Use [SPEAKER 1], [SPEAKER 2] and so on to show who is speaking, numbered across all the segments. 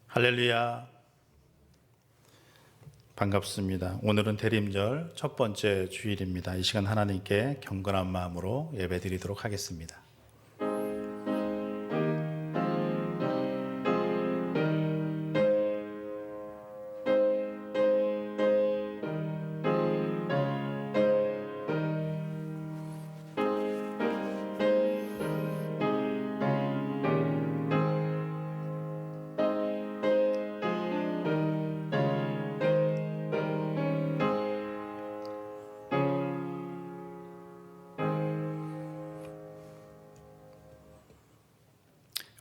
[SPEAKER 1] 할렐루야, 반갑습니다. 오늘은 대림절 첫 번째 주일입니다. 이 시간 하나님께 경건한 마음으로 예배드리도록 하겠습니다.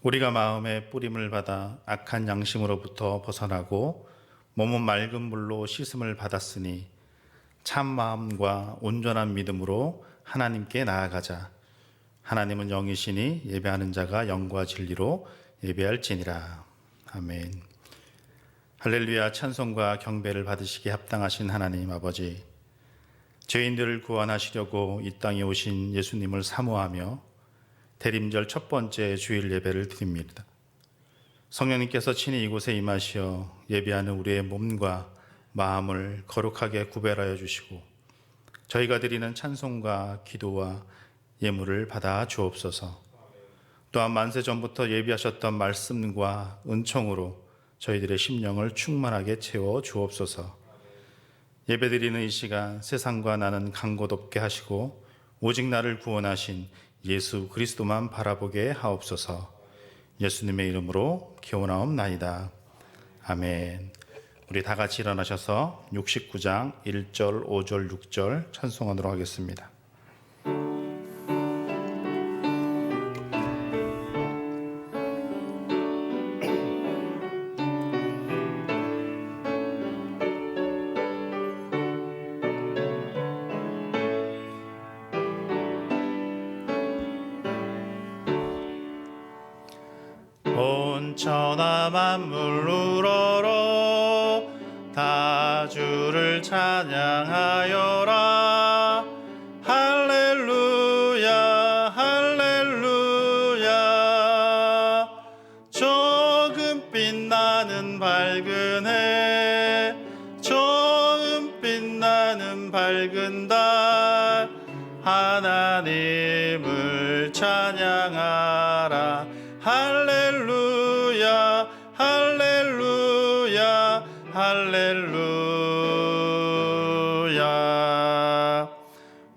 [SPEAKER 1] 우리가 마음의 뿌림을 받아 악한 양심으로부터 벗어나고 몸은 맑은 물로 씻음을 받았으니 참 마음과 온전한 믿음으로 하나님께 나아가자. 하나님은 영이시니 예배하는 자가 영과 진리로 예배할지니라. 아멘. 할렐루야. 찬송과 경배를 받으시기에 합당하신 하나님 아버지, 죄인들을 구원하시려고 이 땅에 오신 예수님을 사모하며 대림절 첫 번째 주일 예배를 드립니다. 성령님께서 친히 이곳에 임하시어 예배하는 우리의 몸과 마음을 거룩하게 구별하여 주시고 저희가 드리는 찬송과 기도와 예물을 받아 주옵소서. 또한 만세 전부터 예비하셨던 말씀과 은총으로 저희들의 심령을 충만하게 채워 주옵소서. 예배드리는 이 시간 세상과 나는 간 곳 없게 하시고 오직 나를 구원하신 예수 그리스도만 바라보게 하옵소서. 예수님의 이름으로 기원하옵나이다. 아멘. 우리 다 같이 일어나셔서 69장 1절, 5절, 6절 찬송하도록 하겠습니다. 온 천하 만물 우러러 다 주를 찬양하여라. 할렐루야 할렐루야. 조금 빛나는 밝은 해, 조금 빛나는 밝은 달, 하나님을 찬양하라. 할렐루야 할렐루야 할렐루야.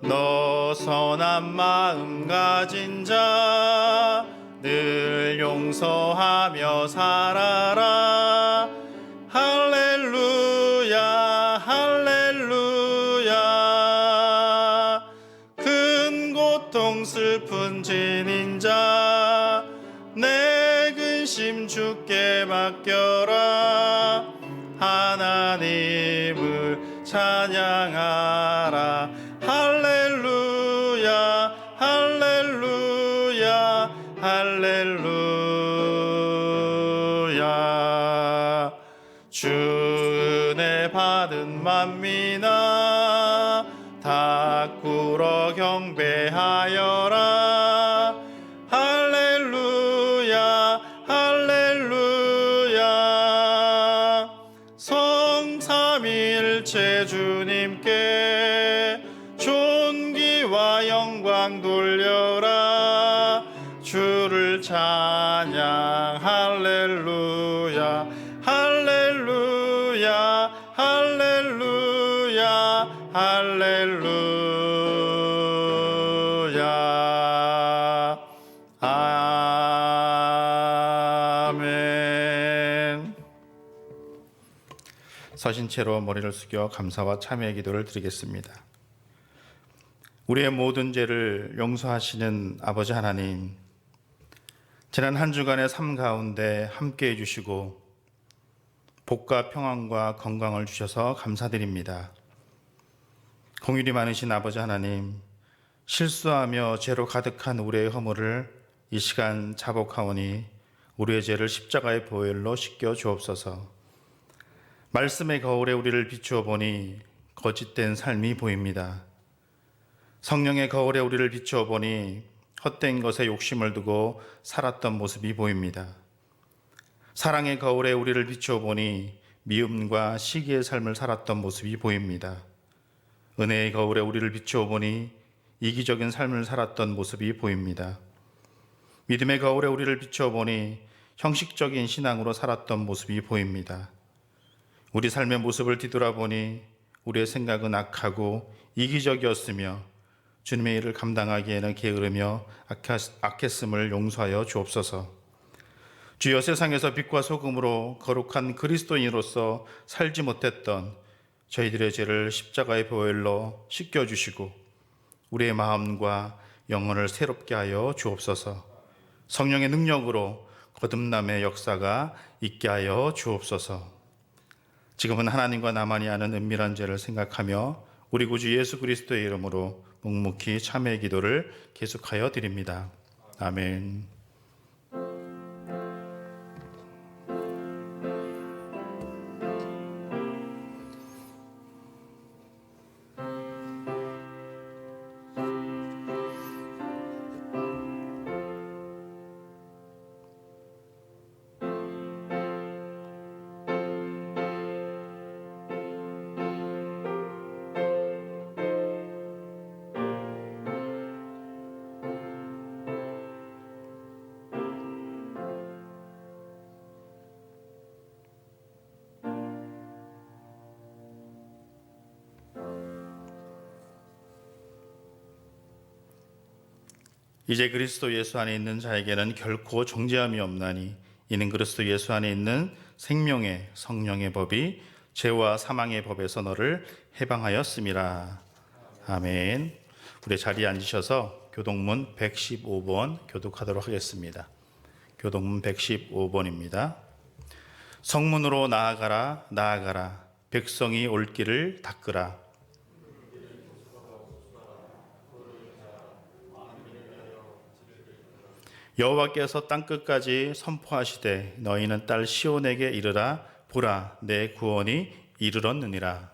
[SPEAKER 1] 너 선한 마음 가진 자 늘 용서하며 살아라. 할렐루야 할렐루야. 큰 고통 슬픈 진인 자 내 근심 주께 맡겨라. 하나님을 찬양하라. 할렐루야 할렐루야 할렐루야. 주 은혜 받은 만민아 다 꿇어 경배하여라. 할렐루야 할렐루야. 성삼위일체 주님께 존귀와 영광 돌려라. 주를 찬양 할렐루야 할렐루야 할렐루야 할렐루야. 아멘. 서신 채로 머리를 숙여 감사와 참회의 기도를 드리겠습니다. 우리의 모든 죄를 용서하시는 아버지 하나님, 지난 한 주간의 삶 가운데 함께해 주시고 복과 평안과 건강을 주셔서 감사드립니다. 공율이 많으신 아버지 하나님, 실수하며 죄로 가득한 우리의 허물을 이 시간 자복하오니 우리의 죄를 십자가의 보혈로 씻겨 주옵소서. 말씀의 거울에 우리를 비추어 보니 거짓된 삶이 보입니다. 성령의 거울에 우리를 비추어 보니 헛된 것에 욕심을 두고 살았던 모습이 보입니다. 사랑의 거울에 우리를 비추어 보니 미움과 시기의 삶을 살았던 모습이 보입니다. 은혜의 거울에 우리를 비추어 보니 이기적인 삶을 살았던 모습이 보입니다. 믿음의 거울에 우리를 비추어 보니 형식적인 신앙으로 살았던 모습이 보입니다. 우리 삶의 모습을 뒤돌아보니 우리의 생각은 악하고 이기적이었으며 주님의 일을 감당하기에는 게으르며 악했음을 용서하여 주옵소서. 주여, 세상에서 빛과 소금으로 거룩한 그리스도인으로서 살지 못했던 저희들의 죄를 십자가의 보혈로 씻겨주시고 우리의 마음과 영혼을 새롭게 하여 주옵소서. 성령의 능력으로 거듭남의 역사가 있게 하여 주옵소서. 지금은 하나님과 나만이 아는 은밀한 죄를 생각하며 우리 구주 예수 그리스도의 이름으로 묵묵히 참회의 기도를 계속하여 드립니다. 아멘. 이제 그리스도 예수 안에 있는 자에게는 결코 정죄함이 없나니 이는 그리스도 예수 안에 있는 생명의 성령의 법이 죄와 사망의 법에서 너를 해방하였음이라. 아멘. 우리 자리에 앉으셔서 교동문 115번 교독하도록 하겠습니다. 교동문 115번입니다. 성문으로 나아가라, 나아가라. 백성이 올 길을 닦으라. 여호와께서 땅끝까지 선포하시되 너희는 딸 시온에게 이르라. 보라, 내 구원이 이르렀느니라.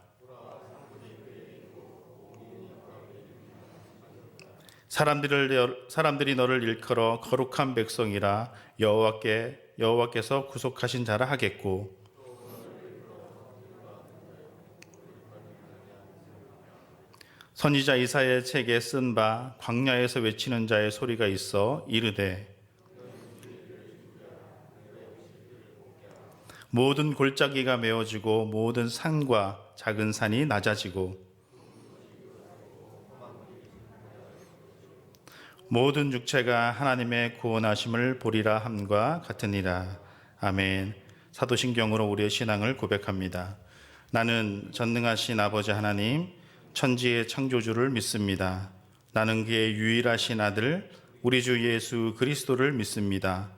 [SPEAKER 1] 사람들이 너를 일컬어 거룩한 백성이라 여호와께서 구속하신 자라 하겠고, 선지자 이사야의 책에 쓴 바 광야에서 외치는 자의 소리가 있어 이르되 모든 골짜기가 메어지고 모든 산과 작은 산이 낮아지고 모든 육체가 하나님의 구원하심을 보리라 함과 같으니라. 아멘. 사도신경으로 우리의 신앙을 고백합니다. 나는 전능하신 아버지 하나님, 천지의 창조주를 믿습니다. 나는 그의 유일하신 아들 우리 주 예수 그리스도를 믿습니다.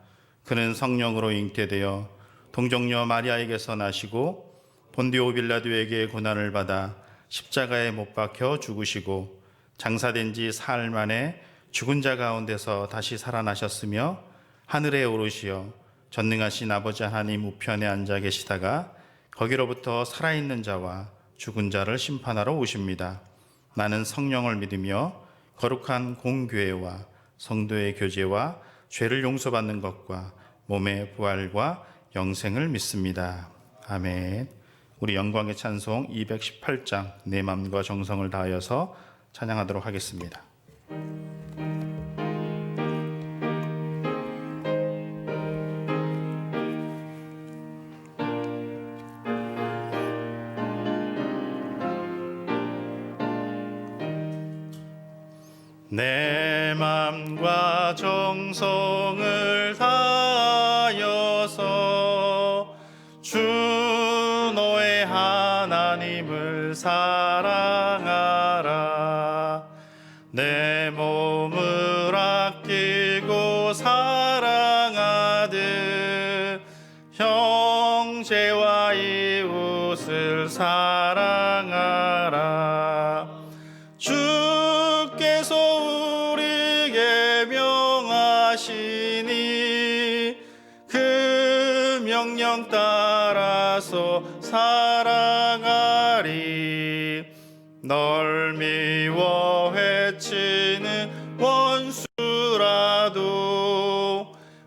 [SPEAKER 1] 그는 성령으로 잉태되어 동정녀 마리아에게서 나시고 본디오 빌라도에게 고난을 받아 십자가에 못 박혀 죽으시고 장사된 지 사흘 만에 죽은 자 가운데서 다시 살아나셨으며 하늘에 오르시어 전능하신 아버지 하나님 우편에 앉아 계시다가 거기로부터 살아있는 자와 죽은 자를 심판하러 오십니다. 나는 성령을 믿으며 거룩한 공교회와 성도의 교제와 죄를 용서받는 것과 몸의 부활과 영생을 믿습니다. 아멘. 우리 영광의 찬송 218장 내 맘과 정성을 다하여서 찬양하도록 하겠습니다. 내 맘과 정성을 다하여서 주 너의 하나님을 사랑하라. 내 몸을 아끼고 사랑하듯 형제와 이웃을 사랑하라. 주께서 우리에게 명하시니 그 명령 따라서 살아가리. 널 미워 외치 원수라도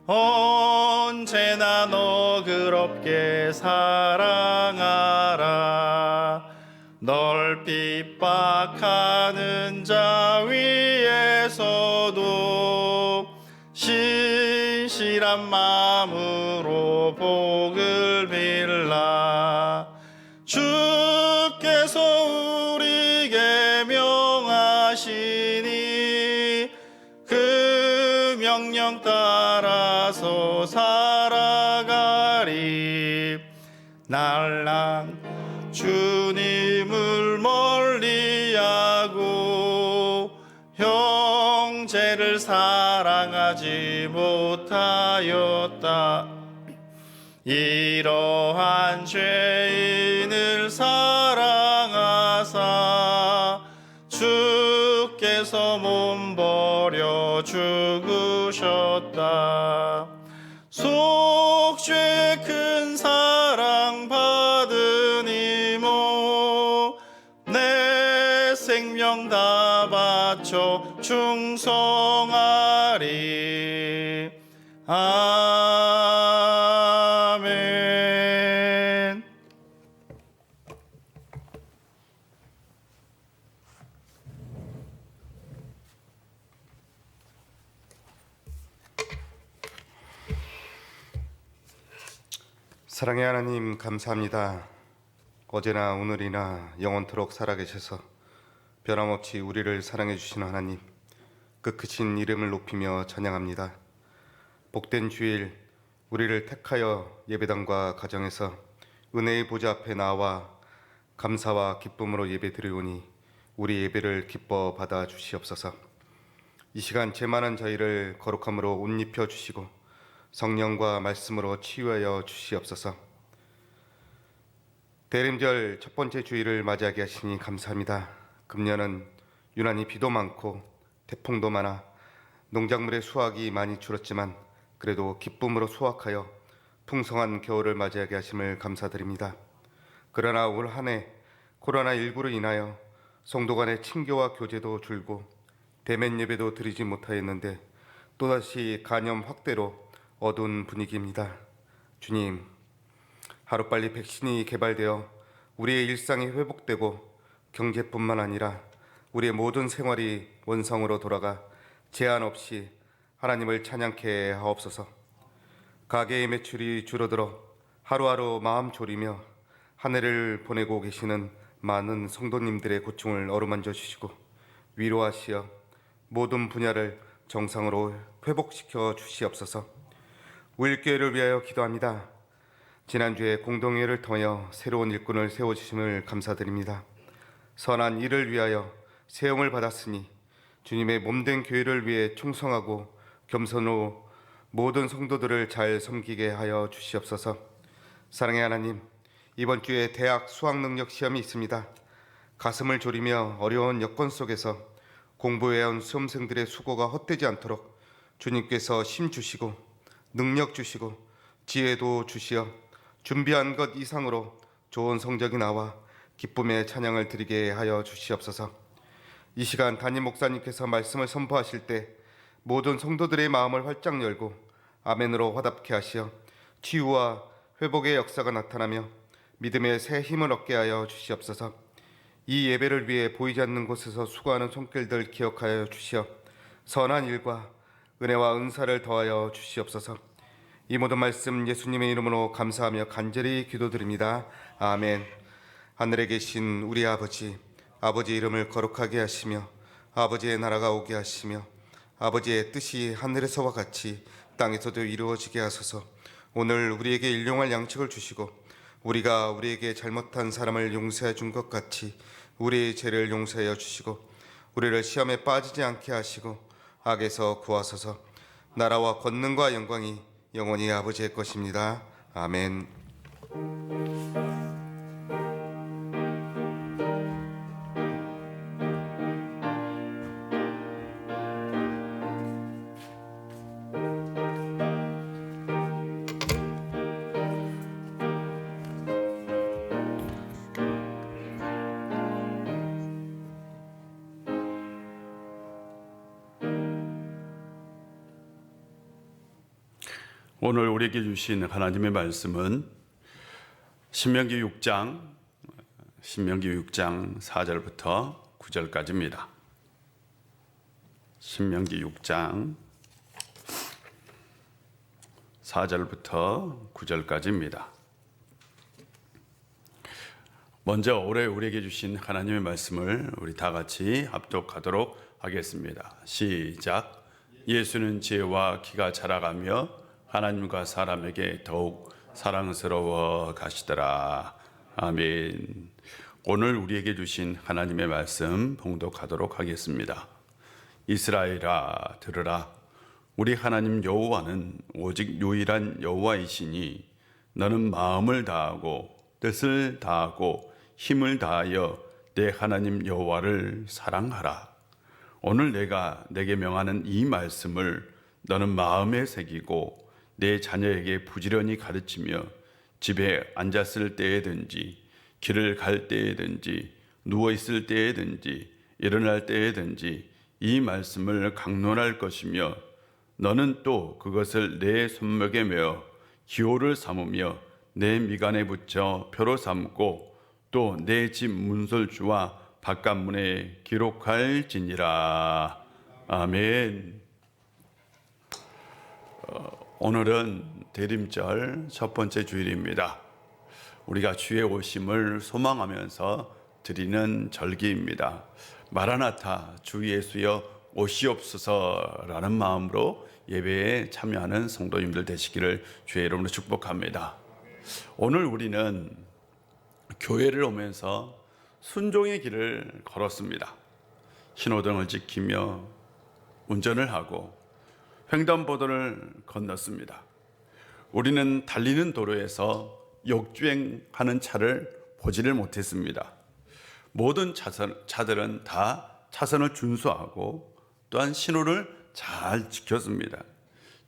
[SPEAKER 1] 언제나 너그럽게 사랑하라. 널 핍박하는 자 위에서도 신실한 마음으로 복을 빌라. 주께서 우리에게 명하시니 그 명령 따라서 살아가리. 날랑 주님을 멀리하고 형제를 사랑하지 못하였다. 이러한 죄인을 사랑하사 주께서 몸버려 죽으셨다. 속죄 큰 사랑 받으니모 내 생명 다 바쳐 충성하리. 아멘.
[SPEAKER 2] 사랑의 하나님, 감사합니다. 어제나 오늘이나 영원토록 살아계셔서 변함없이 우리를 사랑해 주시는 하나님, 그 크신 이름을 높이며 찬양합니다. 복된 주일, 우리를 택하여 예배당과 가정에서 은혜의 보좌 앞에 나와 감사와 기쁨으로 예배 드리오니 우리 예배를 기뻐 받아 주시옵소서. 이 시간 죄 많은 저희를 거룩함으로 옷 입혀 주시고 성령과 말씀으로 치유하여 주시옵소서. 대림절 첫 번째 주일을 맞이하게 하시니 감사합니다. 금년은 유난히 비도 많고 태풍도 많아 농작물의 수확이 많이 줄었지만 그래도 기쁨으로 수확하여 풍성한 겨울을 맞이하게 하심을 감사드립니다. 그러나 올 한 해 코로나19로 인하여 성도 간의 친교와 교제도 줄고 대면 예배도 드리지 못하였는데 또다시 간염 확대로 어두운 분위기입니다. 주님, 하루빨리 백신이 개발되어 우리의 일상이 회복되고 경제뿐만 아니라 우리의 모든 생활이 원성으로 돌아가 제한 없이 하나님을 찬양케 하옵소서. 가게의 매출이 줄어들어 하루하루 마음 졸이며 한 해를 보내고 계시는 많은 성도님들의 고충을 어루만져 주시고 위로하시어 모든 분야를 정상으로 회복시켜 주시옵소서. 우일교회를 위하여 기도합니다. 지난주에 공동회를 통하여 새로운 일꾼을 세워주심을 감사드립니다. 선한 일을 위하여 세움을 받았으니 주님의 몸된 교회를 위해 충성하고 겸손으로 모든 성도들을 잘 섬기게 하여 주시옵소서. 사랑의 하나님, 이번 주에 대학 수학능력 시험이 있습니다. 가슴을 졸이며 어려운 여건 속에서 공부해온 수험생들의 수고가 헛되지 않도록 주님께서 힘 주시고 능력 주시고 지혜도 주시어 준비한 것 이상으로 좋은 성적이 나와 기쁨의 찬양을 드리게 하여 주시옵소서. 이 시간 담임 목사님께서 말씀을 선포하실 때 모든 성도들의 마음을 활짝 열고 아멘으로 화답케 하시어 치유와 회복의 역사가 나타나며 믿음의 새 힘을 얻게 하여 주시옵소서. 이 예배를 위해 보이지 않는 곳에서 수고하는 손길들 기억하여 주시어 선한 일과 은혜와 은사를 더하여 주시옵소서. 이 모든 말씀 예수님의 이름으로 감사하며 간절히 기도드립니다. 아멘. 하늘에 계신 우리 아버지, 아버지 이름을 거룩하게 하시며 아버지의 나라가 오게 하시며 아버지의 뜻이 하늘에서와 같이 땅에서도 이루어지게 하소서. 오늘 우리에게 일용할 양식을 주시고 우리가 우리에게 잘못한 사람을 용서해 준 것 같이 우리의 죄를 용서하여 주시고 우리를 시험에 빠지지 않게 하시고 악에서 구하소서. 나라와 권능과 영광이 영원히 아버지의 것입니다. 아멘.
[SPEAKER 3] 오늘 우리에게 주신 하나님의 말씀은 신명기 6장 4절부터 9절까지입니다. 신명기 6장 4절부터 9절까지입니다. 먼저 올해 우리에게 주신 하나님의 말씀을 우리 다 같이 합독하도록 하겠습니다. 시작. 예수는 지혜와 키가 자라가며 하나님과 사람에게 더욱 사랑스러워 가시더라. 아멘. 오늘 우리에게 주신 하나님의 말씀 봉독하도록 하겠습니다. 이스라엘아 들으라. 우리 하나님 여호와는 오직 유일한 여호와이시니 너는 마음을 다하고 뜻을 다하고 힘을 다하여 내 하나님 여호와를 사랑하라. 오늘 내가 내게 명하는 이 말씀을 너는 마음에 새기고 내 자녀에게 부지런히 가르치며 집에 앉았을 때에든지 길을 갈 때에든지 누워 있을 때에든지 일어날 때에든지 이 말씀을 강론할 것이며 너는 또 그것을 내 손목에 메어 기호를 삼으며 내 미간에 붙여 표로 삼고 또 내 집 문설주와 바깥문에 기록할지니라. 아멘. 오늘은 대림절 첫 번째 주일입니다. 우리가 주의 오심을 소망하면서 드리는 절기입니다. 마라나타 주 예수여 오시옵소서라는 마음으로 예배에 참여하는 성도님들 되시기를 주의 이름으로 축복합니다. 오늘 우리는 교회를 오면서 순종의 길을 걸었습니다. 신호등을 지키며 운전을 하고 횡단보도를 건넜습니다. 우리는 달리는 도로에서 역주행하는 차를 보지를 못했습니다. 모든 차들은 다 차선을 준수하고 또한 신호를 잘 지켰습니다.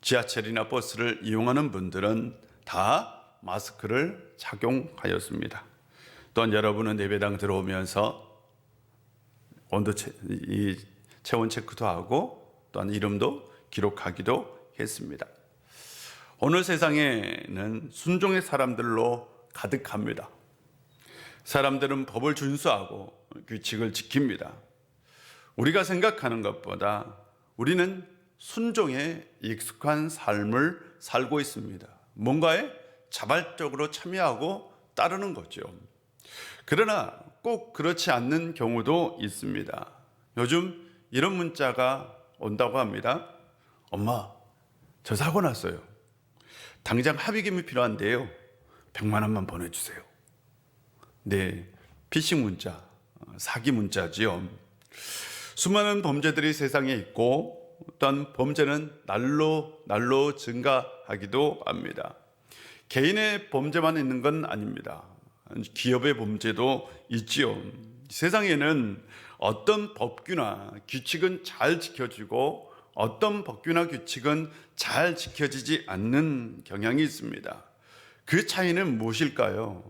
[SPEAKER 3] 지하철이나 버스를 이용하는 분들은 다 마스크를 착용하였습니다. 또한 여러분은 예배당 들어오면서 체온 체크도 하고 또한 이름도 기록하기도 했습니다. 오늘 세상에는 순종의 사람들로 가득합니다. 사람들은 법을 준수하고 규칙을 지킵니다. 우리가 생각하는 것보다 우리는 순종에 익숙한 삶을 살고 있습니다. 뭔가에 자발적으로 참여하고 따르는 거죠. 그러나 꼭 그렇지 않는 경우도 있습니다. 요즘 이런 문자가 온다고 합니다. 엄마, 저 사고 났어요. 당장 합의금이 필요한데요. 100만 원만 보내주세요. 네, 피싱 문자, 사기 문자지요. 수많은 범죄들이 세상에 있고 또한 범죄는 날로 증가하기도 합니다. 개인의 범죄만 있는 건 아닙니다. 기업의 범죄도 있지요. 세상에는 어떤 법규나 규칙은 잘 지켜지고 어떤 법규나 규칙은 잘 지켜지지 않는 경향이 있습니다. 그 차이는 무엇일까요?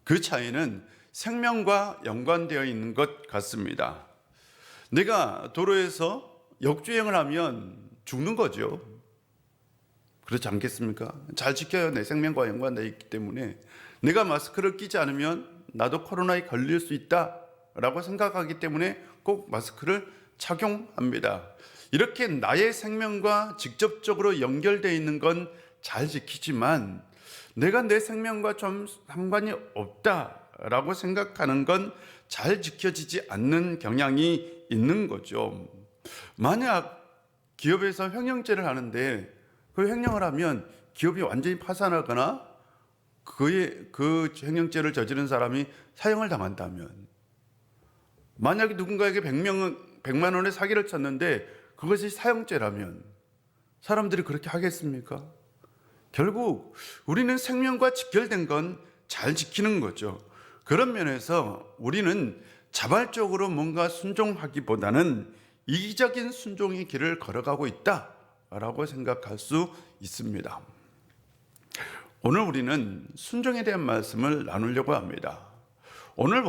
[SPEAKER 3] 그 차이는 생명과 연관되어 있는 것 같습니다. 내가 도로에서 역주행을 하면 죽는 거죠. 그렇지 않겠습니까? 잘 지켜야 내 생명과 연관되어 있기 때문에 내가 마스크를 끼지 않으면 나도 코로나에 걸릴 수 있다라고 생각하기 때문에 꼭 마스크를 착용합니다. 이렇게 나의 생명과 직접적으로 연결되어 있는 건 잘 지키지만 내가 내 생명과 좀 상관이 없다라고 생각하는 건 잘 지켜지지 않는 경향이 있는 거죠. 만약 기업에서 횡령죄를 하는데 그 횡령을 하면 기업이 완전히 파산하거나 그 횡령죄를 저지른 사람이 사형을 당한다면, 만약에 누군가에게 100만 원의 사기를 쳤는데 그것이 사형죄라면 사람들이 그렇게 하겠습니까? 결국 우리는 생명과 직결된 건 잘 지키는 거죠. 그런 면에서 우리는 자발적으로 뭔가 순종하기보다는 이기적인 순종의 길을 걸어가고 있다라고 생각할 수 있습니다. 오늘 우리는 순종에 대한 말씀을 나누려고 합니다. 오늘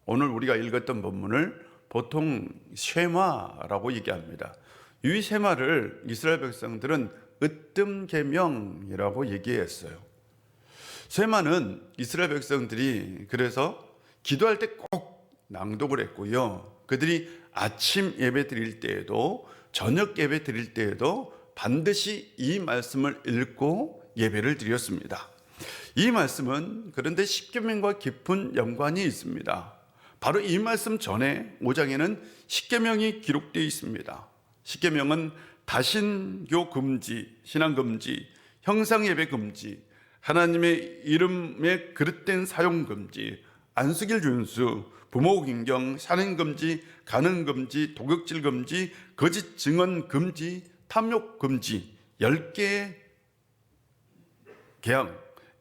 [SPEAKER 3] 우리가 읽었던 본문을 보통 쉐마라고 얘기합니다. 이 쉐마를 이스라엘 백성들은 으뜸 계명이라고 얘기했어요. 쇠마는 이스라엘 백성들이 그래서 기도할 때 꼭 낭독을 했고요. 그들이 아침 예배 드릴 때에도 저녁 예배 드릴 때에도 반드시 이 말씀을 읽고 예배를 드렸습니다. 이 말씀은 그런데 십계명과 깊은 연관이 있습니다. 바로 이 말씀 전에 5장에는 십계명이 기록되어 있습니다. 십계명은 다신교 금지, 신앙 금지, 형상 예배 금지, 하나님의 이름에 그릇된 사용 금지, 안식일 준수, 부모 긴경, 산행 금지, 간음 금지, 도둑질 금지, 거짓 증언 금지, 탐욕 금지 10개의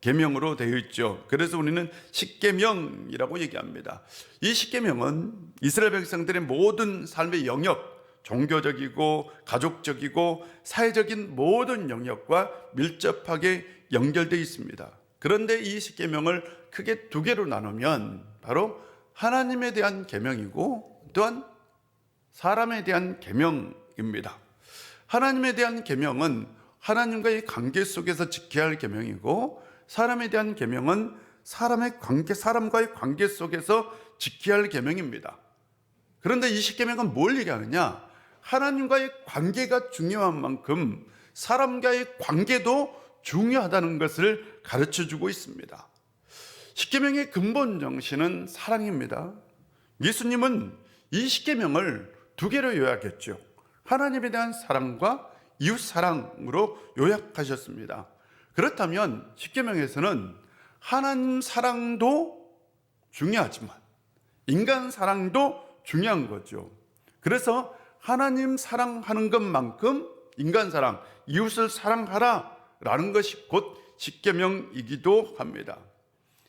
[SPEAKER 3] 계명으로 되어 있죠. 그래서 우리는 십계명이라고 얘기합니다. 이 십계명은 이스라엘 백성들의 모든 삶의 영역, 종교적이고 가족적이고 사회적인 모든 영역과 밀접하게 연결되어 있습니다. 그런데 이 십계명을 크게 두 개로 나누면 바로 하나님에 대한 계명이고 또한 사람에 대한 계명입니다. 하나님에 대한 계명은 하나님과의 관계 속에서 지켜야 할 계명이고, 사람에 대한 계명은 사람과의 관계 속에서 지켜야 할 계명입니다. 그런데 이 십계명은 뭘 얘기하느냐? 하나님과의 관계가 중요한 만큼 사람과의 관계도 중요하다는 것을 가르쳐주고 있습니다. 십계명의 근본 정신은 사랑입니다. 예수님은 이 십계명을 두 개로 요약했죠. 하나님에 대한 사랑과 이웃 사랑으로 요약하셨습니다. 그렇다면 십계명에서는 하나님 사랑도 중요하지만 인간 사랑도 중요한 거죠. 그래서 하나님 사랑하는 것만큼 인간 사랑, 이웃을 사랑하라라는 것이 곧 십계명이기도 합니다.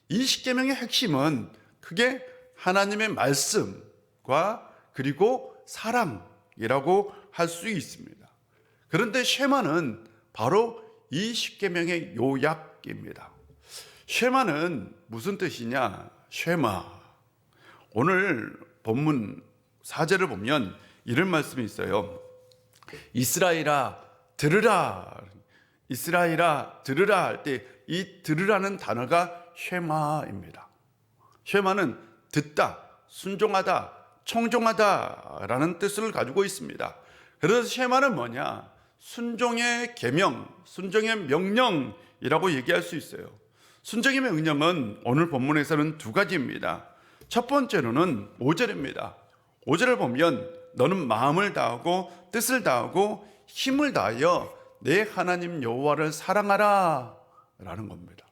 [SPEAKER 3] 이 십계명의 핵심은 크게 하나님의 말씀과 그리고 사랑이라고 할 수 있습니다. 그런데 쉐마는 바로 이 십계명의 요약입니다. 쉐마는 무슨 뜻이냐? 쉐마. 오늘 본문 4절을 보면 이런 말씀이 있어요. 이스라엘아 들으라. 이스라엘아 들으라 할 때 이 들으라는 단어가 쉐마입니다. 쉐마는 듣다, 순종하다, 청종하다라는 뜻을 가지고 있습니다. 그래서 쉐마는 뭐냐? 순종의 계명, 순종의 명령이라고 얘기할 수 있어요. 순종의 명령은 오늘 본문에서는 두 가지입니다. 첫 번째로는 5절입니다. 5절을 보면 너는 마음을 다하고 뜻을 다하고 힘을 다하여 내 하나님 여호와를 사랑하라 라는 겁니다.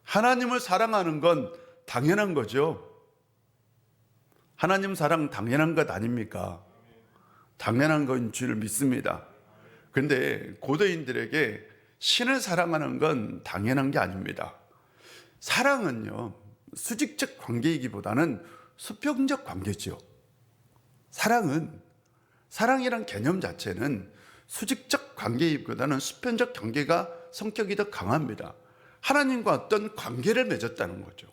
[SPEAKER 3] 하나님을 사랑하는 건 당연한 거죠. 하나님 사랑 당연한 것 아닙니까? 당연한 건 줄 믿습니다. 그런데 고대인들에게 신을 사랑하는 건 당연한 게 아닙니다. 사랑은요, 수직적 관계이기보다는 수평적 관계죠. 사랑이란 개념 자체는 수직적 관계이기보다는 수평적 관계가 성격이 더 강합니다. 하나님과 어떤 관계를 맺었다는 거죠.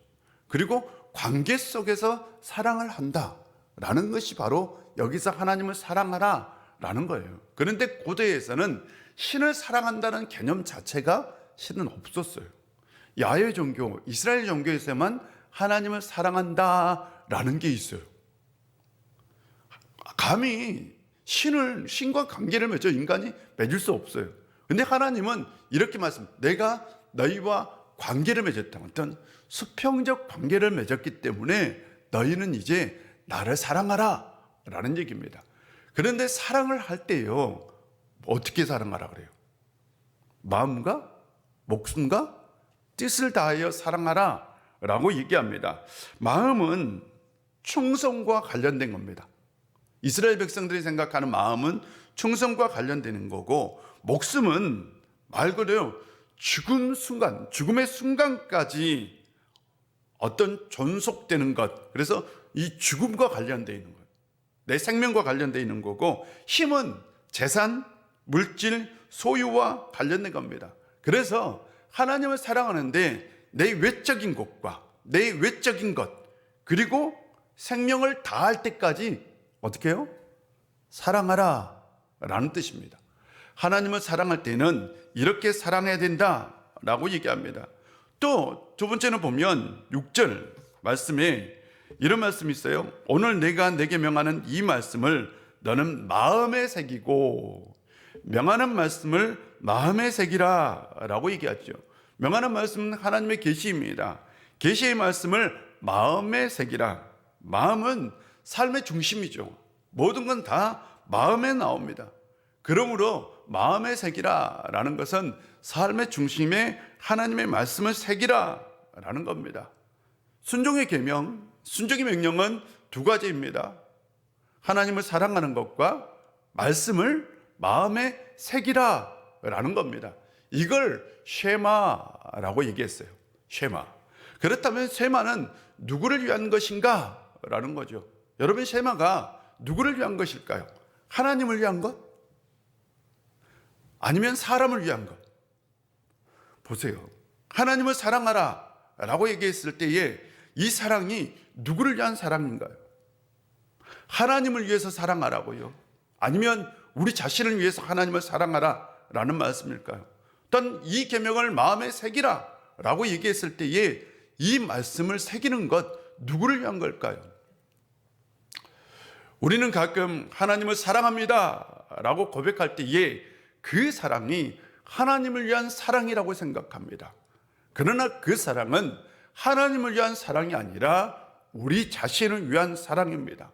[SPEAKER 3] 그리고 관계 속에서 사랑을 한다라는 것이 바로 여기서 하나님을 사랑하라라는 거예요. 그런데 고대에서는 신을 사랑한다는 개념 자체가 신은 없었어요. 야훼 종교, 이스라엘 종교에서만 하나님을 사랑한다라는 게 있어요. 감히 신과 관계를 맺어 인간이 맺을 수 없어요. 근데 하나님은 이렇게 내가 너희와 관계를 맺었다. 어떤 수평적 관계를 맺었기 때문에 너희는 이제 나를 사랑하라 라는 얘기입니다. 그런데 사랑을 할 때요, 어떻게 사랑하라 그래요? 마음과 목숨과 뜻을 다하여 사랑하라 라고 얘기합니다. 마음은 충성과 관련된 겁니다. 이스라엘 백성들이 생각하는 마음은 충성과 관련되는 거고, 목숨은 말 그대로 죽음의 순간까지 어떤 존속되는 것, 그래서 이 죽음과 관련되어 있는 거예요. 내 생명과 관련되어 있는 거고, 힘은 재산, 물질, 소유와 관련된 겁니다. 그래서 하나님을 사랑하는데 내 외적인 것과 내 외적인 것, 그리고 생명을 다할 때까지 어떻게 해요? 사랑하라 라는 뜻입니다. 하나님을 사랑할 때는 이렇게 사랑해야 된다라고 얘기합니다. 또 두 번째는 보면 6절 말씀에 이런 말씀이 있어요. 오늘 내가 내게 명하는 이 말씀을 너는 마음에 새기고, 명하는 말씀을 마음에 새기라 라고 얘기하죠. 명하는 말씀은 하나님의 계시입니다. 계시의 말씀을 마음에 새기라. 마음은 삶의 중심이죠. 모든 건 다 마음에 나옵니다. 그러므로 마음에 새기라 라는 것은 삶의 중심에 하나님의 말씀을 새기라 라는 겁니다. 순종의 계명, 순종의 명령은 두 가지입니다. 하나님을 사랑하는 것과 말씀을 마음에 새기라 라는 겁니다. 이걸 쉐마라고 얘기했어요. 쉐마. 그렇다면 쉐마는 누구를 위한 것인가 라는 거죠. 여러분, 쉐마가 누구를 위한 것일까요? 하나님을 위한 것? 아니면 사람을 위한 것? 보세요. 하나님을 사랑하라 라고 얘기했을 때에 이 사랑이 누구를 위한 사랑인가요? 하나님을 위해서 사랑하라고요? 아니면 우리 자신을 위해서 하나님을 사랑하라 라는 말씀일까요? 또한 이 계명을 마음에 새기라 라고 얘기했을 때에 이 말씀을 새기는 것 누구를 위한 걸까요? 우리는 가끔 하나님을 사랑합니다 라고 고백할 때에 그 사랑이 하나님을 위한 사랑이라고 생각합니다. 그러나 그 사랑은 하나님을 위한 사랑이 아니라 우리 자신을 위한 사랑입니다.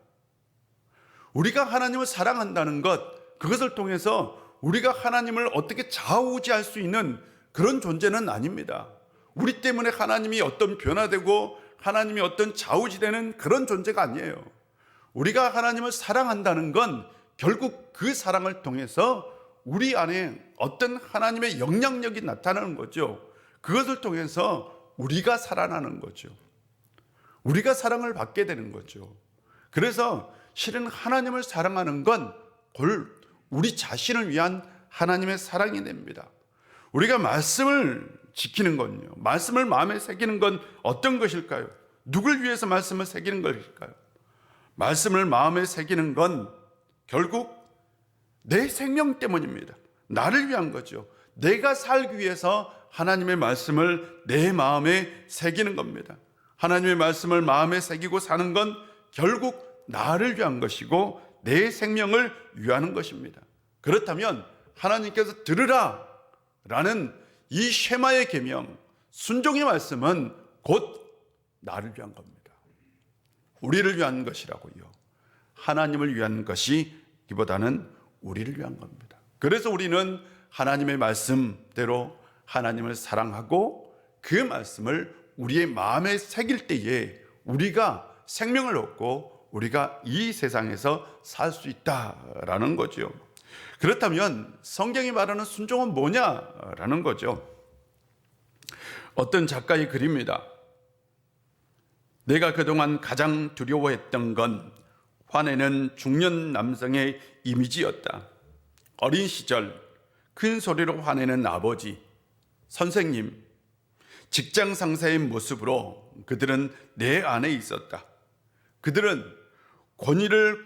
[SPEAKER 3] 우리가 하나님을 사랑한다는 것, 그것을 통해서 우리가 하나님을 어떻게 좌우지할 수 있는 그런 존재는 아닙니다. 우리 때문에 하나님이 어떤 변화되고 하나님이 어떤 좌우지되는 그런 존재가 아니에요. 우리가 하나님을 사랑한다는 건 결국 그 사랑을 통해서 우리 안에 어떤 하나님의 영향력이 나타나는 거죠. 그것을 통해서 우리가 살아나는 거죠. 우리가 사랑을 받게 되는 거죠. 그래서 실은 하나님을 사랑하는 건 우리 자신을 위한 하나님의 사랑이 됩니다. 우리가 말씀을 지키는 건요, 말씀을 마음에 새기는 건 어떤 것일까요? 누굴 위해서 말씀을 새기는 것일까요? 말씀을 마음에 새기는 건 결국 내 생명 때문입니다. 나를 위한 거죠. 내가 살기 위해서 하나님의 말씀을 내 마음에 새기는 겁니다. 하나님의 말씀을 마음에 새기고 사는 건 결국 나를 위한 것이고 내 생명을 위하는 것입니다. 그렇다면 하나님께서 들으라 라는 이 쉐마의 계명, 순종의 말씀은 곧 나를 위한 겁니다. 우리를 위한 것이라고요. 하나님을 위한 것이기보다는 우리를 위한 겁니다. 그래서 우리는 하나님의 말씀대로 하나님을 사랑하고 그 말씀을 우리의 마음에 새길 때에 우리가 생명을 얻고 우리가 이 세상에서 살 수 있다라는 거죠. 그렇다면 성경이 말하는 순종은 뭐냐라는 거죠. 어떤 작가의 글입니다. 내가 그동안 가장 두려워했던 건 화내는 중년 남성의 이미지였다. 어린 시절 큰 소리로 화내는 아버지, 선생님, 직장 상사의 모습으로 그들은 내 안에 있었다. 그들은 권위를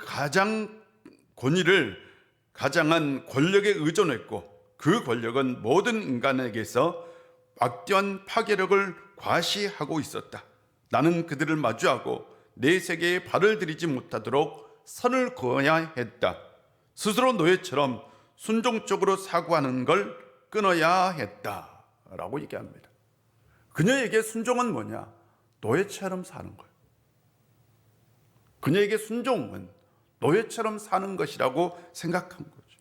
[SPEAKER 3] 가장한 권력에 의존했고 그 권력은 모든 인간에게서 막대한 파괴력을 과시하고 있었다. 나는 그들을 마주하고 내 세계에 발을 들이지 못하도록 선을 그어야 했다. 스스로 노예처럼 순종적으로 사고하는 걸 끊어야 했다 라고 얘기합니다. 그녀에게 순종은 뭐냐? 노예처럼 사는 거예요. 그녀에게 순종은 노예처럼 사는 것이라고 생각한 거죠.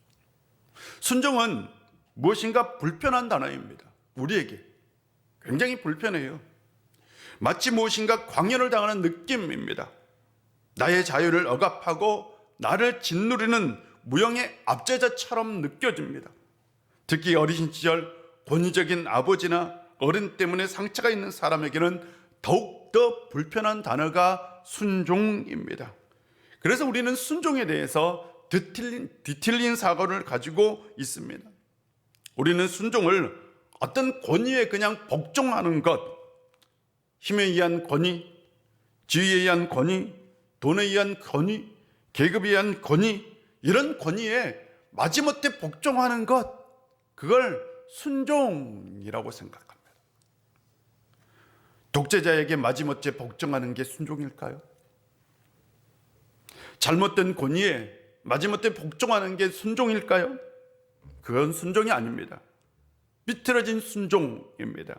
[SPEAKER 3] 순종은 무엇인가 불편한 단어입니다. 우리에게 굉장히 불편해요. 마치 무엇인가 광연을 당하는 느낌입니다. 나의 자유를 억압하고 나를 짓누르는 무형의 압제자처럼 느껴집니다. 특히 어린 시절 권위적인 아버지나 어른 때문에 상처가 있는 사람에게는 더욱더 불편한 단어가 순종입니다. 그래서 우리는 순종에 대해서 뒤틀린 사고를 가지고 있습니다. 우리는 순종을 어떤 권위에 그냥 복종하는 것, 힘에 의한 권위, 지위에 의한 권위, 돈에 의한 권위, 계급에 의한 권위, 이런 권위에 마지못해 복종하는 것, 그걸 순종이라고 생각합니다. 독재자에게 마지못해 복종하는 게 순종일까요? 잘못된 권위에 마지못해 복종하는 게 순종일까요? 그건 순종이 아닙니다. 비틀어진 순종입니다.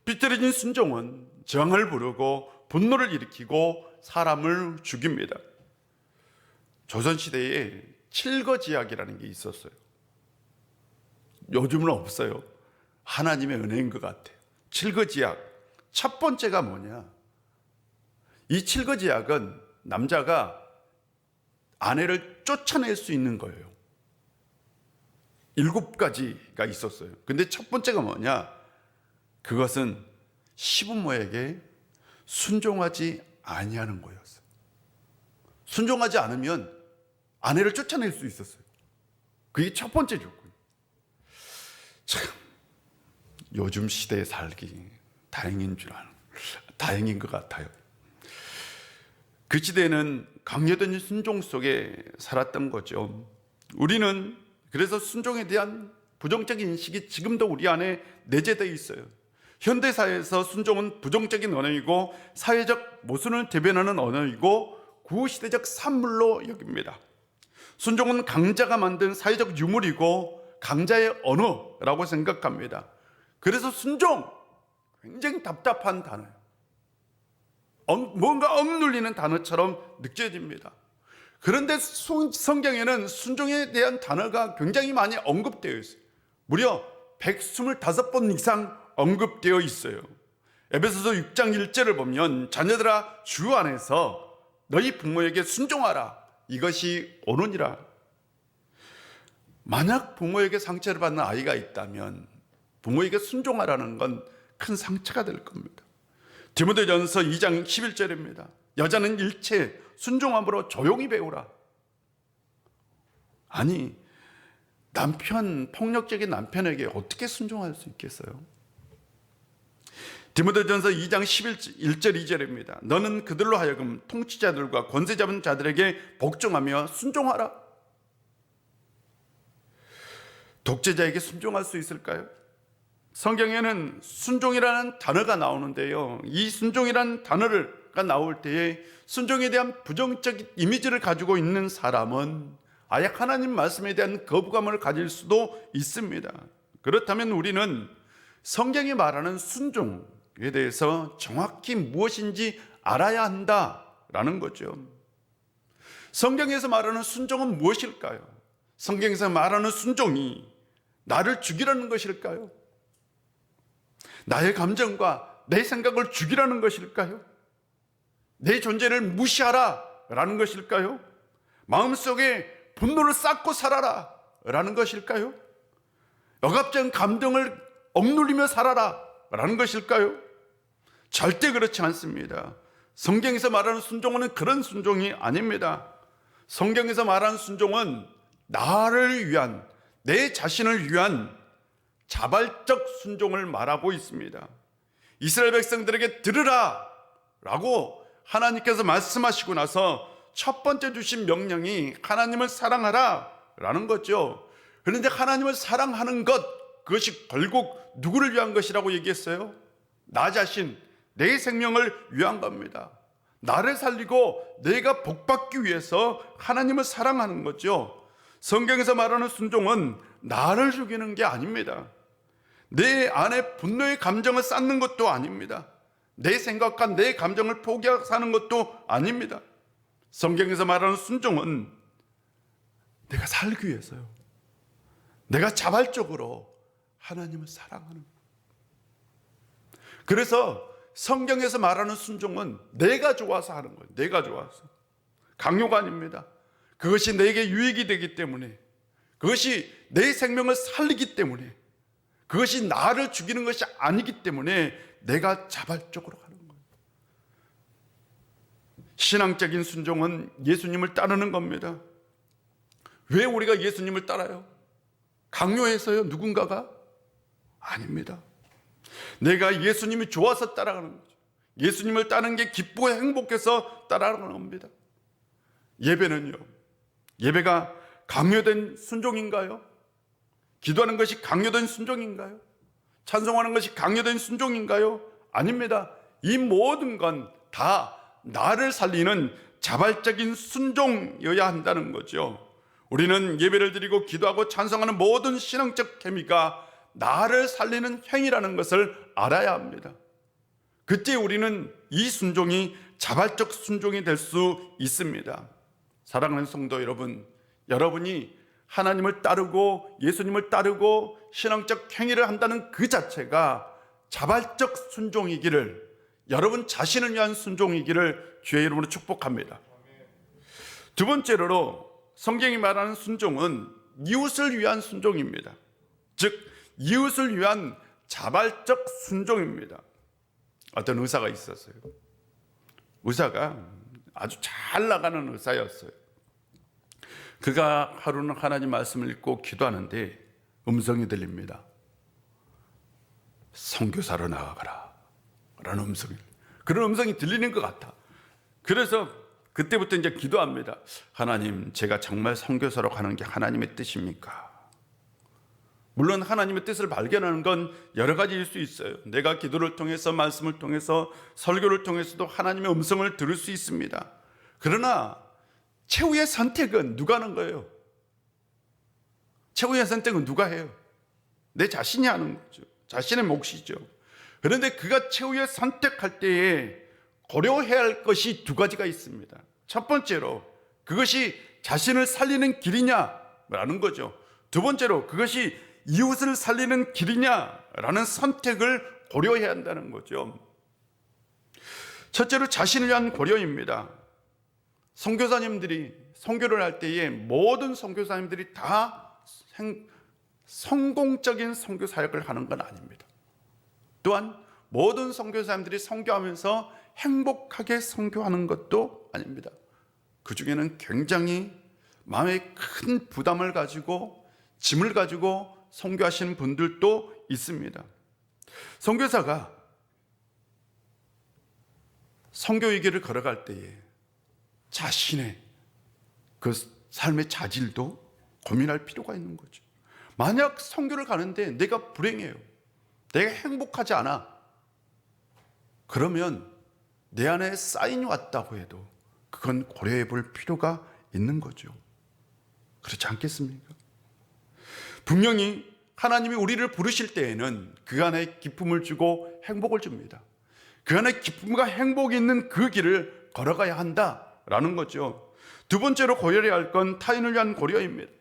[SPEAKER 3] 비틀어진 순종은 정을 부르고 분노를 일으키고 사람을 죽입니다. 조선시대에 칠거지약이라는 게 있었어요. 요즘은 없어요. 하나님의 은혜인 것 같아요. 칠거지약. 첫 번째가 뭐냐? 이 칠거지약은 남자가 아내를 쫓아낼 수 있는 거예요. 7가지가 있었어요. 근데 첫 번째가 뭐냐? 그것은 시부모에게 순종하지 아니하는 거였어요. 순종하지 않으면 아내를 쫓아낼 수 있었어요. 그게 첫 번째 조건. 참, 요즘 시대에 살기 다행인 것 같아요. 그 시대에는 강요된 순종 속에 살았던 거죠. 우리는 그래서 순종에 대한 부정적인 인식이 지금도 우리 안에 내재되어 있어요. 현대사회에서 순종은 부정적인 언어이고 사회적 모순을 대변하는 언어이고 구시대적 산물로 여깁니다. 순종은 강자가 만든 사회적 유물이고 강자의 언어라고 생각합니다. 그래서 순종, 굉장히 답답한 단어예요. 뭔가 억눌리는 단어처럼 느껴집니다. 그런데 성경에는 순종에 대한 단어가 굉장히 많이 언급되어 있어요. 무려 125번 이상 언급되어 있어요. 에베소서 6장 1절을 보면 자녀들아 주 안에서 너희 부모에게 순종하라. 이것이 언어니라. 만약 부모에게 상처를 받는 아이가 있다면 부모에게 순종하라는 건 큰 상처가 될 겁니다. 디모데전서 2장 11절입니다. 여자는 일체 순종함으로 조용히 배우라. 아니, 폭력적인 남편에게 어떻게 순종할 수 있겠어요? 디모데전서 2장 1절 2절입니다. 너는 그들로 하여금 통치자들과 권세 잡은 자들에게 복종하며 순종하라. 독재자에게 순종할 수 있을까요? 성경에는 순종이라는 단어가 나오는데요. 이 순종이라는 단어가 나올 때에 순종에 대한 부정적 이미지를 가지고 있는 사람은 아예 하나님 말씀에 대한 거부감을 가질 수도 있습니다. 그렇다면 우리는 성경이 말하는 순종에 대해서 정확히 무엇인지 알아야 한다라는 거죠. 성경에서 말하는 순종은 무엇일까요? 성경에서 말하는 순종이 나를 죽이라는 것일까요? 나의 감정과 내 생각을 죽이라는 것일까요? 내 존재를 무시하라 라는 것일까요? 마음속에 분노를 쌓고 살아라 라는 것일까요? 억압된 감정을 억눌리며 살아라 라는 것일까요? 절대 그렇지 않습니다. 성경에서 말하는 순종은 그런 순종이 아닙니다. 성경에서 말하는 순종은 나를 위한, 내 자신을 위한 자발적 순종을 말하고 있습니다. 이스라엘 백성들에게 들으라 라고 하나님께서 말씀하시고 나서 첫 번째 주신 명령이 하나님을 사랑하라 라는 거죠. 그런데 하나님을 사랑하는 것, 그것이 결국 누구를 위한 것이라고 얘기했어요? 나 자신, 내 생명을 위한 겁니다. 나를 살리고 내가 복받기 위해서 하나님을 사랑하는 거죠. 성경에서 말하는 순종은 나를 죽이는 게 아닙니다. 내 안에 분노의 감정을 쌓는 것도 아닙니다. 내 생각과 내 감정을 포기하고 사는 것도 아닙니다. 성경에서 말하는 순종은 내가 살기 위해서요. 내가 자발적으로 하나님을 사랑하는 거예요. 그래서 성경에서 말하는 순종은 내가 좋아서 하는 거예요. 내가 좋아서. 강요가 아닙니다. 그것이 내게 유익이 되기 때문에, 그것이 내 생명을 살리기 때문에, 그것이 나를 죽이는 것이 아니기 때문에 내가 자발적으로 하는 거예요. 신앙적인 순종은 예수님을 따르는 겁니다. 왜 우리가 예수님을 따라요? 강요해서요? 누군가가? 아닙니다. 내가 예수님이 좋아서 따라가는 거죠. 예수님을 따르는 게 기쁘고 행복해서 따라가는 겁니다. 예배는요, 예배가 강요된 순종인가요? 기도하는 것이 강요된 순종인가요? 찬송하는 것이 강요된 순종인가요? 아닙니다. 이 모든 건 다 나를 살리는 자발적인 순종이어야 한다는 거죠. 우리는 예배를 드리고 기도하고 찬송하는 모든 신앙적 행위가 나를 살리는 행위라는 것을 알아야 합니다. 그때 우리는 이 순종이 자발적 순종이 될 수 있습니다. 사랑하는 성도 여러분, 여러분이 하나님을 따르고 예수님을 따르고 신앙적 행위를 한다는 그 자체가 자발적 순종이기를, 여러분 자신을 위한 순종이기를 주의 이름으로 축복합니다. 두 번째로 성경이 말하는 순종은 이웃을 위한 순종입니다. 즉 이웃을 위한 자발적 순종입니다. 어떤 의사가 있었어요. 의사가 아주 잘 나가는 의사였어요. 그가 하루는 하나님 말씀을 읽고 기도하는데 음성이 들립니다. 선교사로 나아가라 라는 음성이, 그런 음성이 들리는 것 같아. 그래서 그때부터 이제 기도합니다. 하나님, 제가 정말 선교사로 가는 게 하나님의 뜻입니까? 물론 하나님의 뜻을 발견하는 건 여러 가지일 수 있어요. 내가 기도를 통해서, 말씀을 통해서, 설교를 통해서도 하나님의 음성을 들을 수 있습니다. 그러나 최후의 선택은 누가 하는 거예요? 최후의 선택은 누가 해요? 내 자신이 하는 거죠. 자신의 몫이죠. 그런데 그가 최후의 선택할 때에 고려해야 할 것이 두 가지가 있습니다. 첫 번째로 그것이 자신을 살리는 길이냐라는 거죠. 두 번째로 그것이 이웃을 살리는 길이냐라는 선택을 고려해야 한다는 거죠. 첫째로 자신을 위한 고려입니다. 선교사님들이 선교를 할 때에 모든 선교사님들이 다 성공적인 선교 사역을 하는 건 아닙니다. 또한 모든 선교사님들이 선교하면서 행복하게 선교하는 것도 아닙니다. 그 중에는 굉장히 마음에 큰 부담을 가지고 짐을 가지고 선교하시는 분들도 있습니다. 선교사가 선교의 길을 걸어갈 때에 자신의 그 삶의 자질도 고민할 필요가 있는 거죠. 만약 선교를 가는데 내가 불행해요, 내가 행복하지 않아, 그러면 내 안에 사인이 왔다고 해도 그건 고려해 볼 필요가 있는 거죠. 그렇지 않겠습니까? 분명히 하나님이 우리를 부르실 때에는 그 안에 기쁨을 주고 행복을 줍니다. 그 안에 기쁨과 행복이 있는 그 길을 걸어가야 한다라는 거죠. 두 번째로 고려해야 할 건 타인을 위한 고려입니다.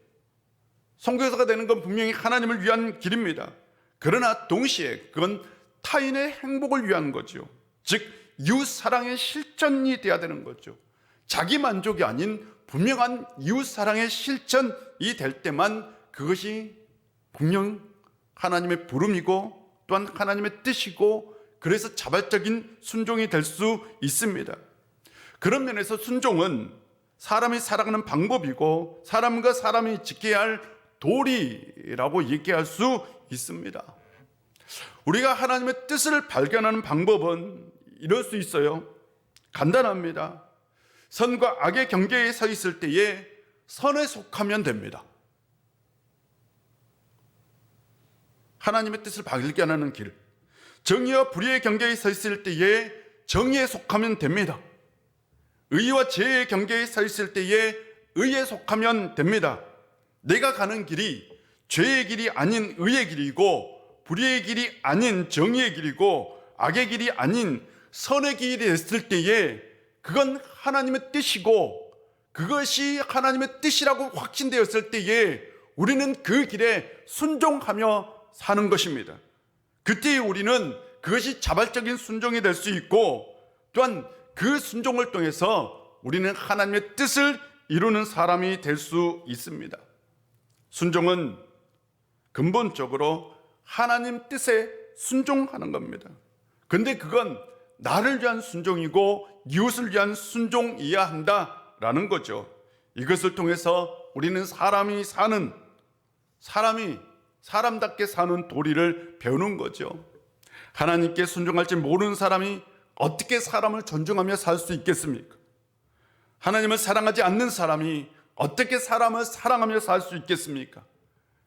[SPEAKER 3] 선교사가 되는 건 분명히 하나님을 위한 길입니다. 그러나 동시에 그건 타인의 행복을 위한 거죠. 즉 이웃 사랑의 실천이 돼야 되는 거죠. 자기 만족이 아닌 분명한 이웃 사랑의 실천이 될 때만 그것이 분명 하나님의 부름이고 또한 하나님의 뜻이고, 그래서 자발적인 순종이 될 수 있습니다. 그런 면에서 순종은 사람이 살아가는 방법이고 사람과 사람이 지켜야 할 도리라고 얘기할 수 있습니다. 우리가 하나님의 뜻을 발견하는 방법은 이럴 수 있어요. 간단합니다. 선과 악의 경계에 서 있을 때에 선에 속하면 됩니다. 하나님의 뜻을 발견하는 길. 정의와 불의의 경계에 서 있을 때에 정의에 속하면 됩니다. 의와 죄의 경계에 서 있을 때에 의에 속하면 됩니다. 내가 가는 길이 죄의 길이 아닌 의의 길이고 불의의 길이 아닌 정의의 길이고 악의 길이 아닌 선의 길이 됐을 때에 그건 하나님의 뜻이고 그것이 하나님의 뜻이라고 확신되었을 때에 우리는 그 길에 순종하며 사는 것입니다. 그때 우리는 그것이 자발적인 순종이 될 수 있고 또한 그 순종을 통해서 우리는 하나님의 뜻을 이루는 사람이 될 수 있습니다. 순종은 근본적으로 하나님 뜻에 순종하는 겁니다. 근데 그건 나를 위한 순종이고 이웃을 위한 순종이어야 한다라는 거죠. 이것을 통해서 우리는 사람답게 사는 도리를 배우는 거죠. 하나님께 순종할지 모르는 사람이 어떻게 사람을 존중하며 살 수 있겠습니까? 하나님을 사랑하지 않는 사람이 어떻게 사람을 사랑하며 살 수 있겠습니까?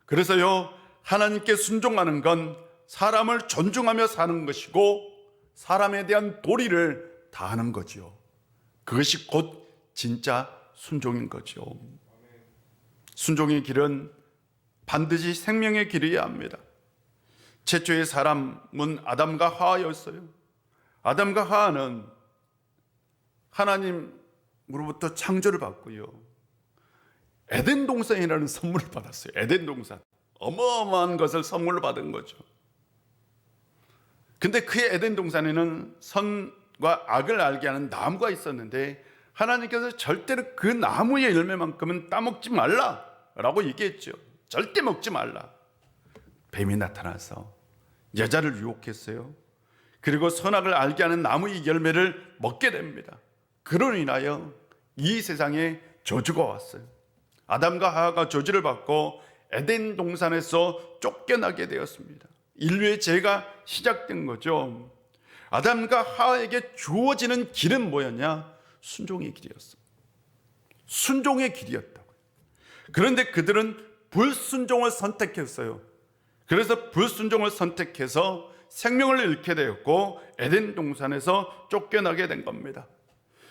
[SPEAKER 3] 그래서요, 하나님께 순종하는 건 사람을 존중하며 사는 것이고 사람에 대한 도리를 다하는 거지요. 그것이 곧 진짜 순종인 거죠. 순종의 길은 반드시 생명의 길이어야 합니다. 최초의 사람은 아담과 하와였어요. 아담과 하와는 하나님으로부터 창조를 받고요, 에덴 동산이라는 선물을 받았어요. 에덴 동산, 어마어마한 것을 선물로 받은 거죠. 근데 그 에덴 동산에는 선과 악을 알게 하는 나무가 있었는데 하나님께서 절대로 그 나무의 열매만큼은 따먹지 말라라고 얘기했죠. 절대 먹지 말라. 뱀이 나타나서 여자를 유혹했어요. 그리고 선악을 알게 하는 나무의 열매를 먹게 됩니다. 그로 인하여 이 세상에 저주가 왔어요. 아담과 하와가 저주를 받고 에덴 동산에서 쫓겨나게 되었습니다. 인류의 죄가 시작된 거죠. 아담과 하와에게 주어지는 길은 뭐였냐? 순종의 길이었어. 순종의 길이었다고요. 그런데 그들은 불순종을 선택했어요. 그래서 불순종을 선택해서 생명을 잃게 되었고 에덴 동산에서 쫓겨나게 된 겁니다.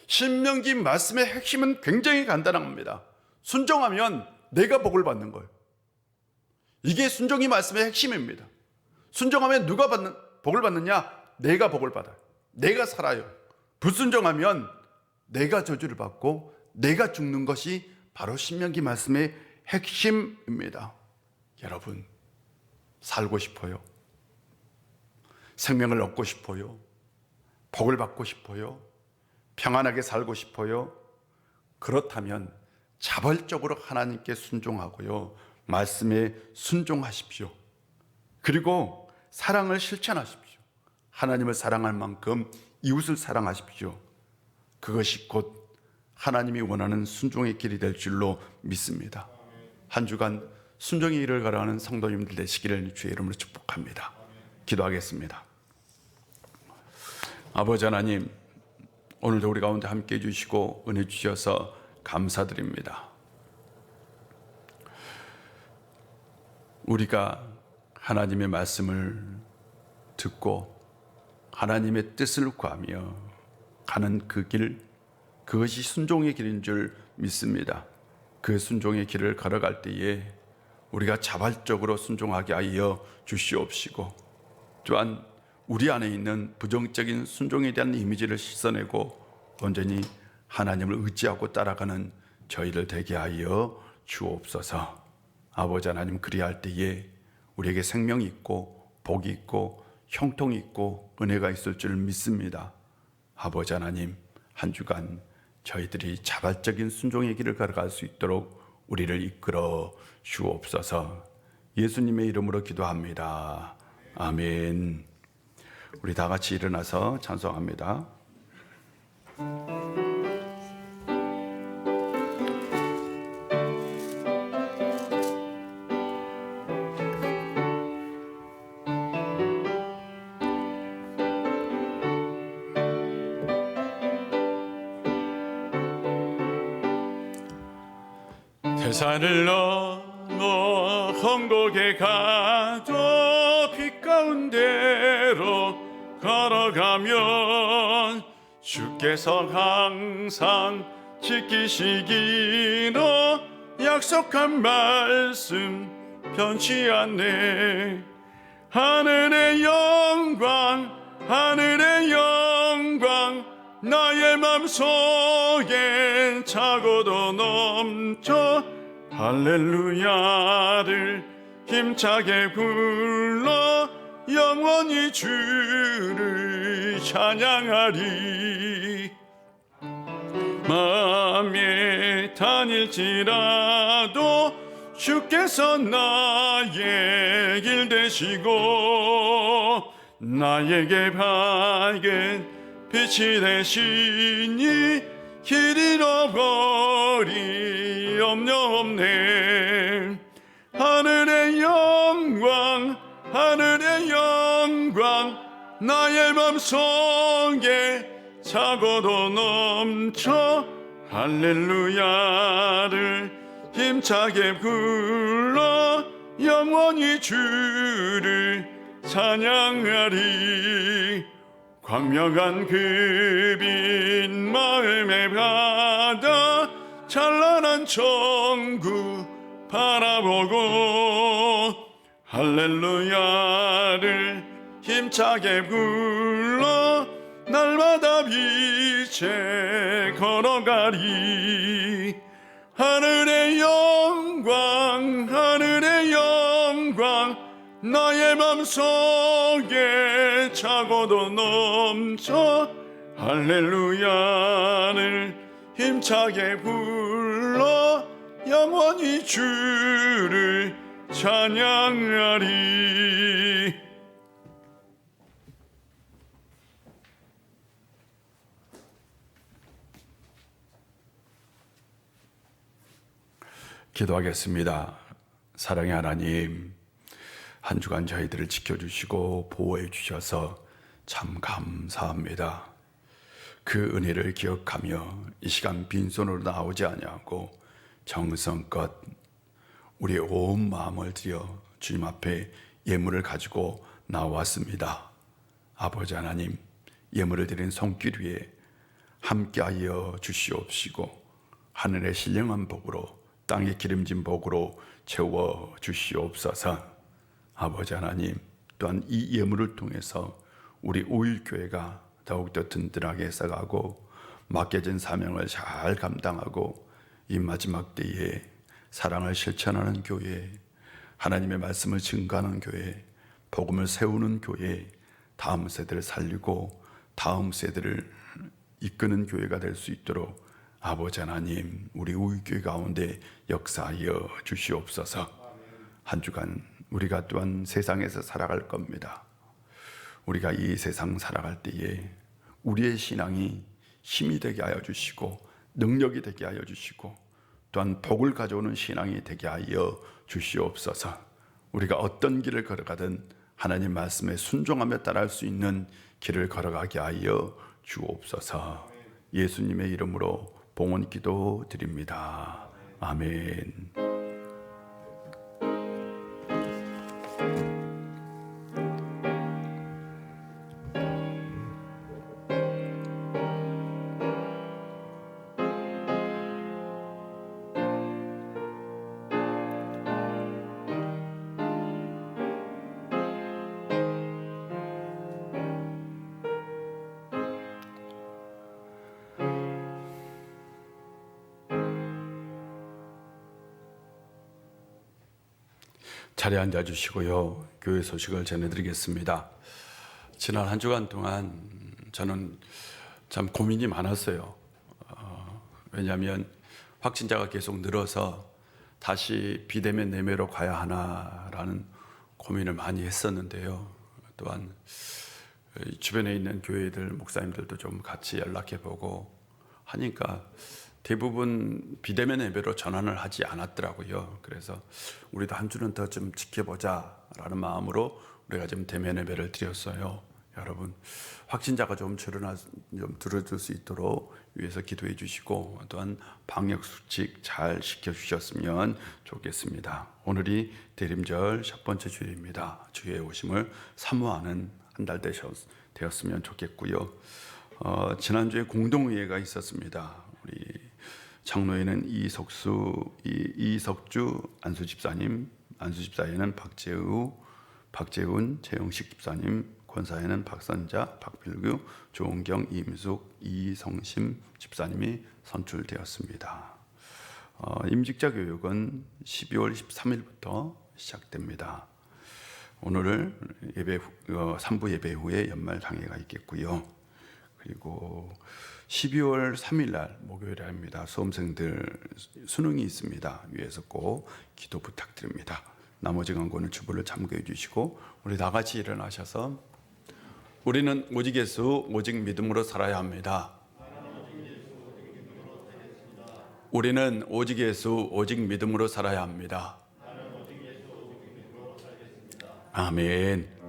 [SPEAKER 3] 신명기 말씀의 핵심은 굉장히 간단합니다. 순종하면 내가 복을 받는 거예요. 이게 순종이 말씀의 핵심입니다. 순종하면 누가 복을 받느냐? 내가 복을 받아요. 내가 살아요. 불순종하면 내가 저주를 받고 내가 죽는 것이 바로 신명기 말씀의 핵심입니다. 여러분, 살고 싶어요? 생명을 얻고 싶어요? 복을 받고 싶어요? 평안하게 살고 싶어요? 그렇다면 자발적으로 하나님께 순종하고요, 말씀에 순종하십시오. 그리고 사랑을 실천하십시오. 하나님을 사랑할 만큼 이웃을 사랑하십시오. 그것이 곧 하나님이 원하는 순종의 길이 될 줄로 믿습니다. 한 주간 순종의 길을 걸어가는 성도님들 되시기를 주의 이름으로 축복합니다. 기도하겠습니다. 아버지 하나님, 오늘도 우리 가운데 함께 해주시고 은혜 주셔서 감사드립니다. 우리가 하나님의 말씀을 듣고 하나님의 뜻을 구하며 가는 그 길, 그것이 순종의 길인 줄 믿습니다. 그 순종의 길을 걸어갈 때에 우리가 자발적으로 순종하게 하여 주시옵시고, 또한 우리 안에 있는 부정적인 순종에 대한 이미지를 씻어내고 온전히 하나님을 의지하고 따라가는 저희를 되게 하여 주옵소서. 아버지 하나님, 그리할 때에 우리에게 생명이 있고 복이 있고 형통이 있고 은혜가 있을 줄 믿습니다. 아버지 하나님, 한 주간 저희들이 자발적인 순종의 길을 걸어갈 수 있도록 우리를 이끌어 주옵소서. 예수님의 이름으로 기도합니다. 아멘. 우리 다 같이 일어나서 찬송합니다.
[SPEAKER 4] 태산을 넘어 험곡에 가도 빛 가운데로 걸어가면 주께서 항상 지키시기로 약속한 말씀 변치 않네. 하늘의 영광, 하늘의 영광, 나의 맘속엔 차고도 넘쳐 할렐루야를 힘차게 불러 영원히 주를 찬양하리. 마음에 다닐지라도 주께서 나의 길 되시고 나에게 밝은 빛이 되시니 길 잃어버리 염려 없네. 하늘의 영광, 하늘의 영광, 나의 맘속에 차고도 넘쳐 할렐루야를 힘차게 불러 영원히 주를 찬양하리. 광명한 그 빛 마음에 받아 찬란한 천국 바라보고 할렐루야를 힘차게 불러 날마다 빛에 걸어가리. 하늘의 영광 하늘의 영광 나의 맘속에 차고도 넘쳐 할렐루야를 힘차게 불러 영원히 주를 찬양하리.
[SPEAKER 3] 기도하겠습니다. 사랑의 하나님, 한 주간 저희들을 지켜주시고 보호해 주셔서 참 감사합니다. 그 은혜를 기억하며 이 시간 빈손으로 나오지 아니하고 정성껏 우리의 온 마음을 들여 주님 앞에 예물을 가지고 나왔습니다. 아버지 하나님, 예물을 드린 손길 위에 함께하여 주시옵시고 하늘의 신령한 복으로 땅의 기름진 복으로 채워 주시옵소서. 아버지 하나님, 또한 이 예물을 통해서 우리 오일교회가 더욱더 든든하게 쌓아가고 맡겨진 사명을 잘 감당하고 이 마지막 때에 사랑을 실천하는 교회, 하나님의 말씀을 증거하는 교회, 복음을 세우는 교회, 다음 세대를 살리고 다음 세대를 이끄는 교회가 될 수 있도록 아버지 하나님, 우리 오일교회 가운데 역사하여 주시옵소서. 한 주간 우리가 또한 세상에서 살아갈 겁니다. 우리가 이 세상 살아갈 때에 우리의 신앙이 힘이 되게 하여 주시고 능력이 되게 하여 주시고 또한 복을 가져오는 신앙이 되게 하여 주시옵소서. 우리가 어떤 길을 걸어가든 하나님 말씀에 순종하며 따라할 수 있는 길을 걸어가게 하여 주옵소서. 예수님의 이름으로 봉헌 기도 드립니다. 아멘. 자리에 앉아 주시고요. 교회 소식을 전해드리겠습니다. 지난 한 주간 동안 저는 참 고민이 많았어요. 왜냐하면 확진자가 계속 늘어서 다시 비대면 예배로 가야 하나라는 고민을 많이 했었는데요. 또한 주변에 있는 교회들 목사님들도 좀 같이 연락해보고 하니까 대부분 비대면 예배로 전환을 하지 않았더라고요. 그래서 우리도 한 주는 더 좀 지켜보자라는 마음으로 우리가 좀 대면 예배를 드렸어요. 여러분, 확진자가 좀 줄어들 수 있도록 위해서 기도해 주시고 또한 방역 수칙 잘 지켜주셨으면 좋겠습니다. 오늘이 대림절 첫 번째 주일입니다. 주의 오심을 사모하는 한 달 되었으면 좋겠고요. 지난주에 공동의회가 있었습니다. 우리 장로회는 이석주 안수집사님, 안수집사회는 박재훈, 재영식 집사님, 권사회는 박선자, 박필규, 조은경, 이임숙, 이성심 집사님이 선출되었습니다. 임직자 교육은 12월 13일부터 시작됩니다. 오늘 3부 예배 후에 연말 강의가 있겠고요. 그리고 12월 3일 날 목요일에 합니다. 수험생들 수능이 있습니다. 위에서 꼭 기도 부탁드립니다. 나머지 강고는 주보를 참고해 주시고 우리 다 같이 일어나셔서 우리는 오직 예수 오직 믿음으로 살아야 합니다. 우리는 오직 예수 오직 믿음으로 살아야 합니다. 아멘.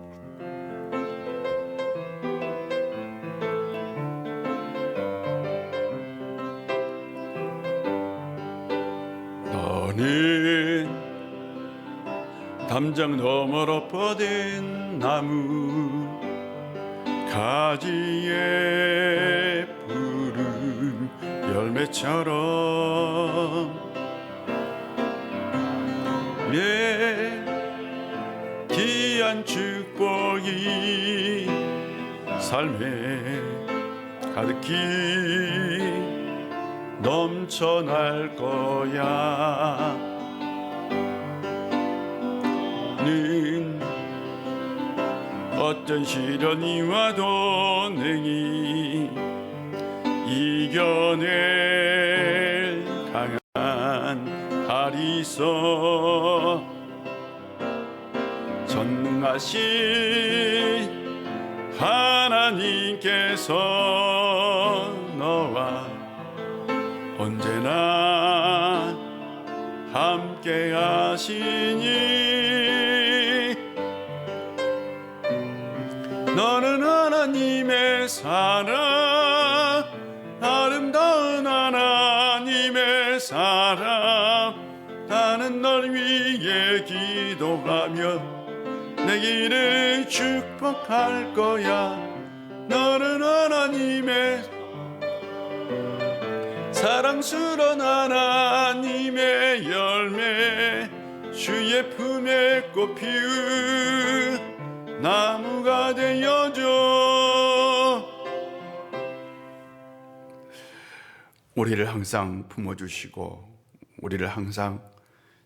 [SPEAKER 4] 담장 너머로 뻗은 나무 가지에 푸른 열매처럼 내 귀한 축복이 삶에 가득히 넘쳐날 거야. 는 어떤 시련이 와도 능히 이겨낼 강한 팔이 있어. 전능하신 하나님께서 너와 언제나 함께 하시니 너는 하나님의 사람, 아름다운 하나님의 사람. 나는 널 위해 기도하며 내 길을 축복할 거야. 너는 하나님의 사랑스러운 하나님의 열매, 주의 품에 꽃 피운 나무가 되어줘.
[SPEAKER 3] 우리를 항상 품어주시고 우리를 항상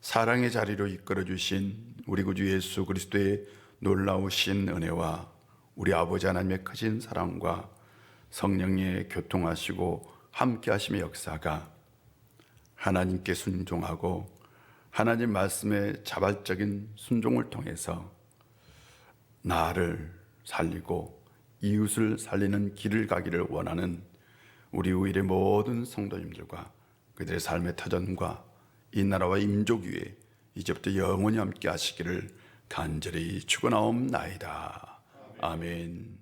[SPEAKER 3] 사랑의 자리로 이끌어주신 우리 구주 예수 그리스도의 놀라우신 은혜와 우리 아버지 하나님의 크신 사랑과 성령의 교통하시고 함께하심의 역사가 하나님께 순종하고 하나님 말씀의 자발적인 순종을 통해서 나를 살리고 이웃을 살리는 길을 가기를 원하는 우리 우일의 모든 성도님들과 그들의 삶의 터전과 이 나라와 임족 위에 이제부터 영원히 함께 하시기를 간절히 축원하옵나이다. 아멘.